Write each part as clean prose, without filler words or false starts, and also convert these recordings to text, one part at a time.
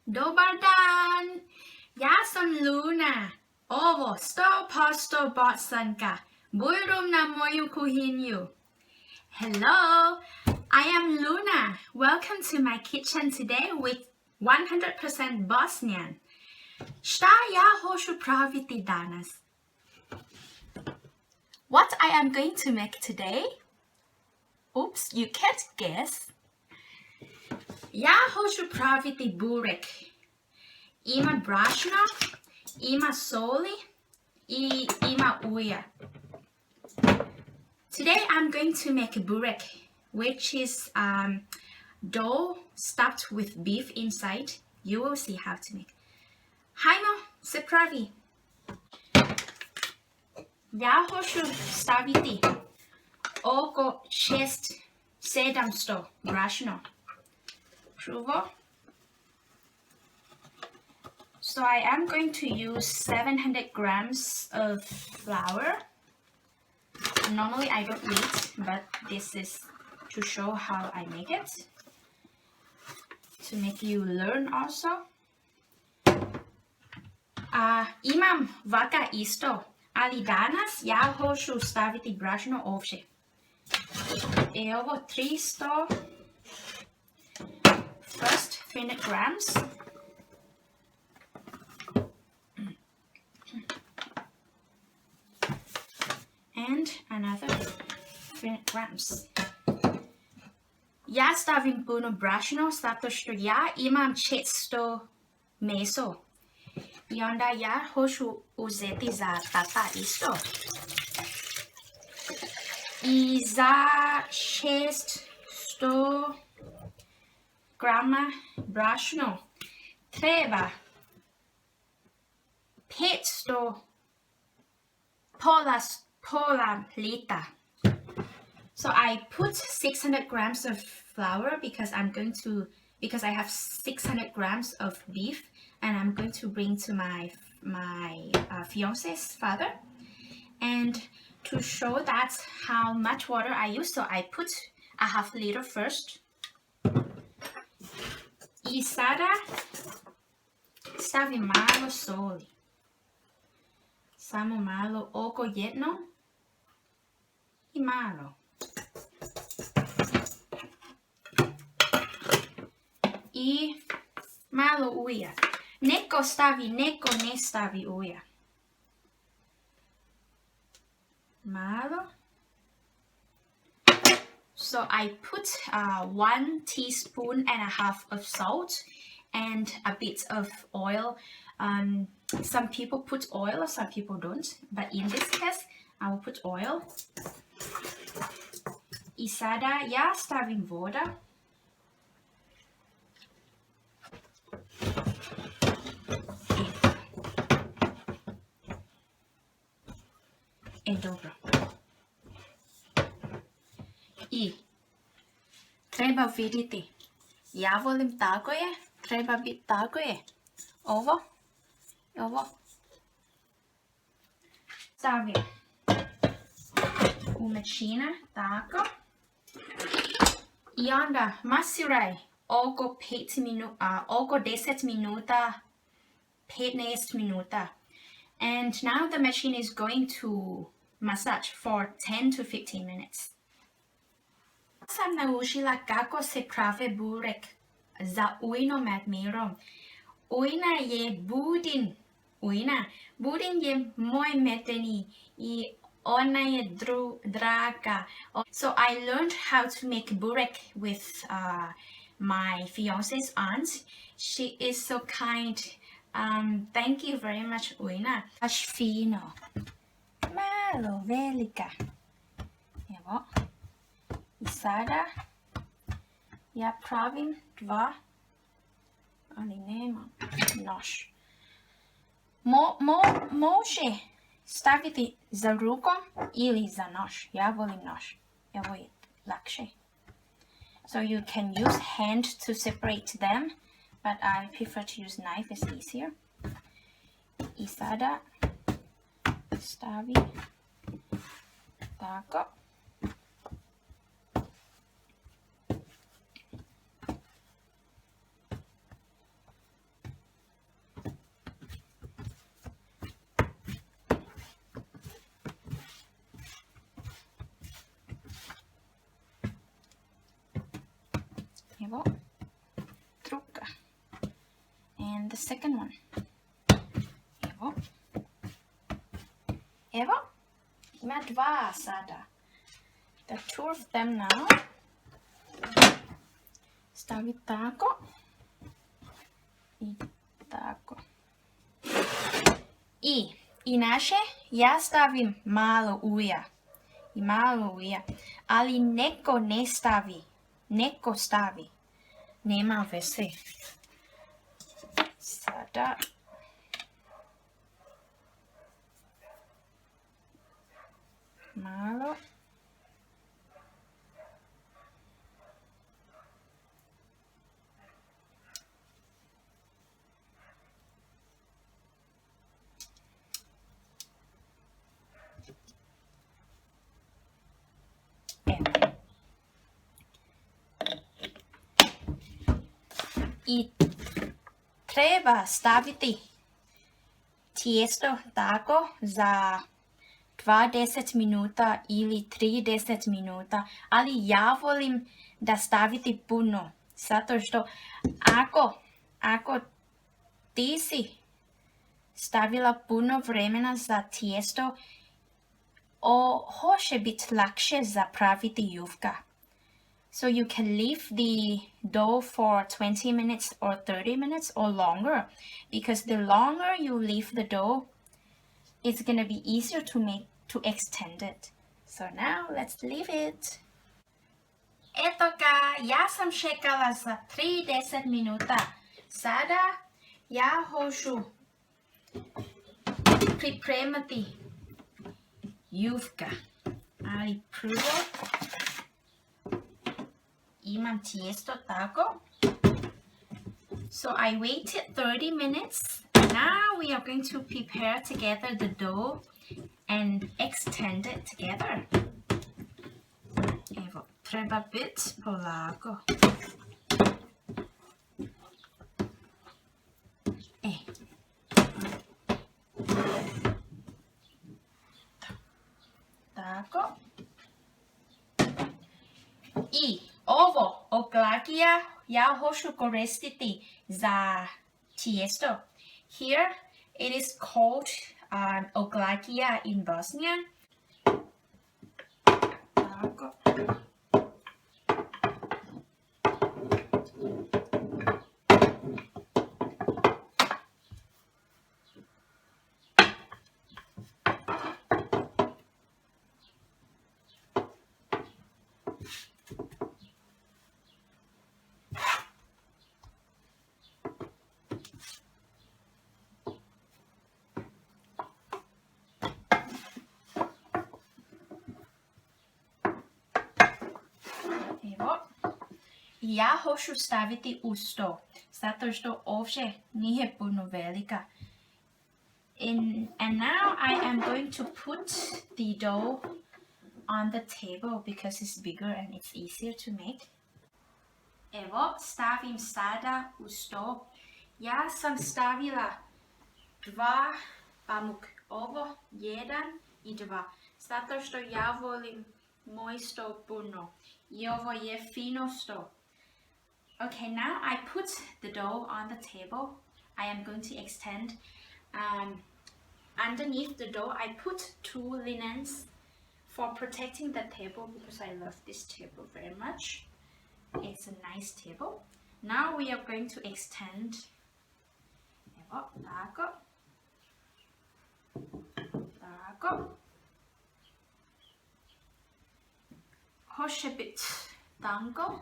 Dobar dan! Ja sam Luna. Ovo 100% bosanka. Bujrum na moju kuhinju. Hello, I am Luna. Welcome to my kitchen today with 100% Bosnian. Šta ja hoću praviti danas? What I am going to make today? Oops, you can't guess. Ja hoću praviti burek. Ima brašno, ima soli I ima ulja. Today I'm going to make burek, which is dough stuffed with beef inside. You will see how to make. Hajmo se pravi. Ja hoću staviti oko 600-700 brašno. Prvo. So I am going to use 700 grams of flour. Normally I don't eat, but this is to show how I make it. To make you learn also. Imam vaka isto, ali danas ja hoću staviti brašno ovdje. Ovo 300, first 300 grams. And another 300 grams. Ja stavim puno brašno zato što ja imam 600 meso. I onda ja hoću uzeti za tata isto. I za 600 grama brašno treba 500 pola liter. So I put 600 grams of flour because I have 600 grams of beef and I'm going to bring to my fiance's father. And to show that's how much water I use, so I put a half liter first. I sada stavim malo soli. Samo malo, oko jedno I malo. I malo ulja. Neko stavi, neko ne stavi ulja. Malo. So I put 1 teaspoon and a half of salt and a bit of oil. Some people put oil, some people don't. But in this case, I will put oil. I sada ja stavim voda. Dobro. I treba vidjeti. Ja volim tako je. Treba biti tako je. Ovo. Stavim u mečina. Tako. I onda masiraj oko 10 minuta. 15 minuta. And now the machine is going to massage for 10 to 15 minutes. Sam naučila kako se pravi burek za ujnom admirom. Ujna je budin. Budin je moj meteni I ona je draga. So I learned how to make burek with my fiance's aunt. She is so kind. Thank you very much, Ujna. Baš fino. Malo velika. Evo. I sada ja pravim 2, ali nemam nož. Može staviti za rukom ili za nož. Ja volim nož. Evo je lakše. So you can use hand to separate them, but I prefer to use knife, it's easier. I sada stavi tako. Evo, truka. And the second one. Evo. Evo. Ima dva sada. The two of them now. Stavi tako. I tako. I inače ja stavim malo ulja. I malo ulja. Ali neko ne stavi. Neko stavi. Nema veze. Sada. Malo. I treba staviti tijesto tako za 20 minuta ili 30 minuta, ali ja volim da staviti puno, zato što ako ti si stavila puno vremena za tijesto, hoće biti lakše zapraviti jufka. So you can leave the dough for 20 minutes or 30 minutes or longer, because the longer you leave the dough, it's going to be easier to extend it. So now let's leave it. Eto ga, ja sam čekala za 30 minuta. Sada ja hoću pripremati jufka. Ali prvo imam tijesto tako. So I waited 30 minutes. Now we are going to prepare together the dough and extend it together. Evo, treba biti polako. Tako. I ovo oglagija ja hoću koristiti za tijesto. Here it is called oglagija in Bosnia. Tako. Ja hoću staviti u sto, zato što ovdje nije puno velika. And now I am going to put the dough on the table because it's bigger and it's easier to make. Evo, stavim sada u sto. Ja sam stavila dva pamuk. Ovo, jedan i dva. Zato što ja volim moj sto puno. I ovo je fino sto. Okay, now I put the dough on the table. I am going to extend. Underneath the dough, I put 2 linens for protecting the table because I love this table very much. It's a nice table. Now we are going to extend. Evo, tako. Tako. Hoće biti tanko.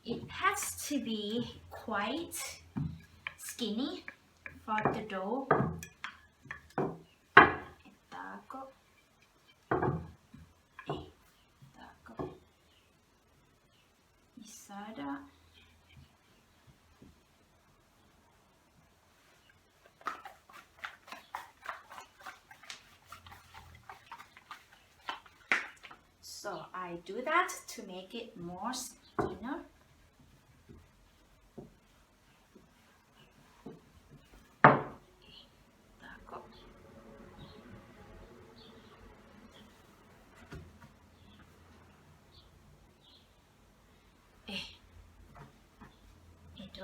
It has to be quite skinny for the dough. Tako. Tako. I sada so I do that to make it more skinner.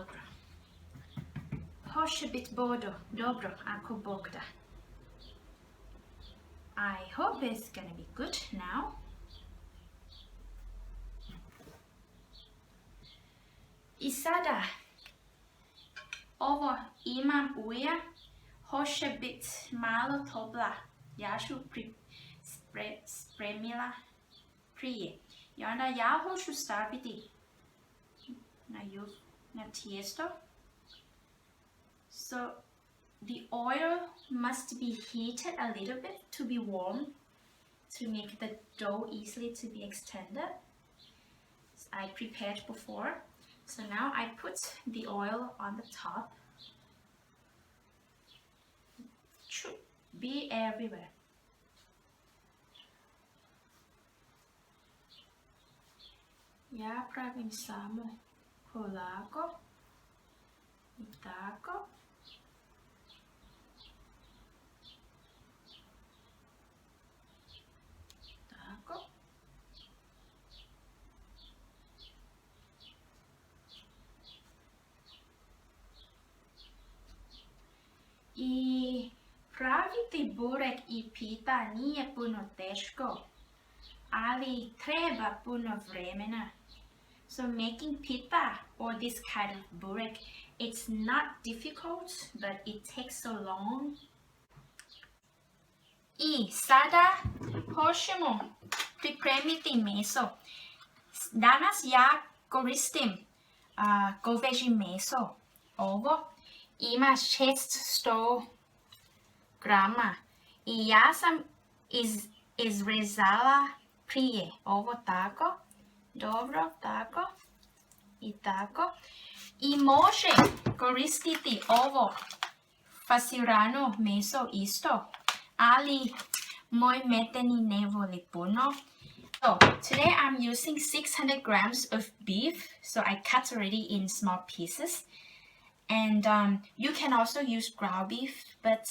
Dobro. Hoće bit bodo. Dobro, ako Bog da. I hope it's gonna be good now. I sada ovo imam uja. Hoće bit malo topla. Ja ću spremila prije. I onda ja hoću staviti na tijesto. So the oil must be heated a little bit to be warm to make the dough easily to be extended. I prepared before. So now I put the oil on the top. It should be everywhere. Ja pravim samo polako i tako. Tako. I praviti burek i pita nije puno teško, ali treba puno vremena. So making pita or this kind of burek, it's not difficult, but it takes so long. I sada hoćemo pripremiti meso. Danas ja koristim goveđi meso. Ovo ima 600 grama i ja sam izrezala prije. Ovo tako. Dobro, tako i tako. I može koristiti ovo fasirano meso isto, ali moj medeni ne voli puno. So today I'm using 600 grams of beef, so I cut already in small pieces. And you can also use ground beef, but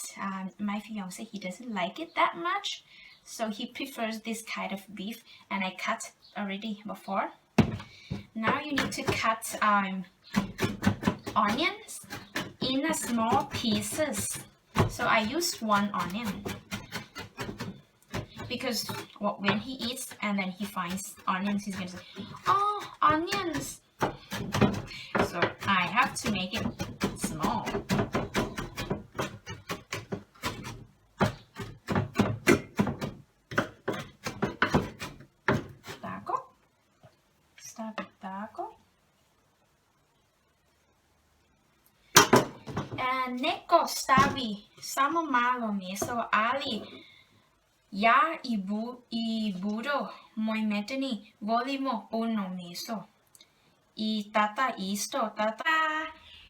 my fiance, he doesn't like it that much. So he prefers this kind of beef, and I cut already before. Now you need to cut onions in small pieces. So I used 1 onion because when he eats and then he finds onions, he's gonna say, "Oh, onions!" So I have to make it small. Neko stavi samo malo meso, ali ja i Budo, moj medeni, volimo puno meso. I tata isto. Tata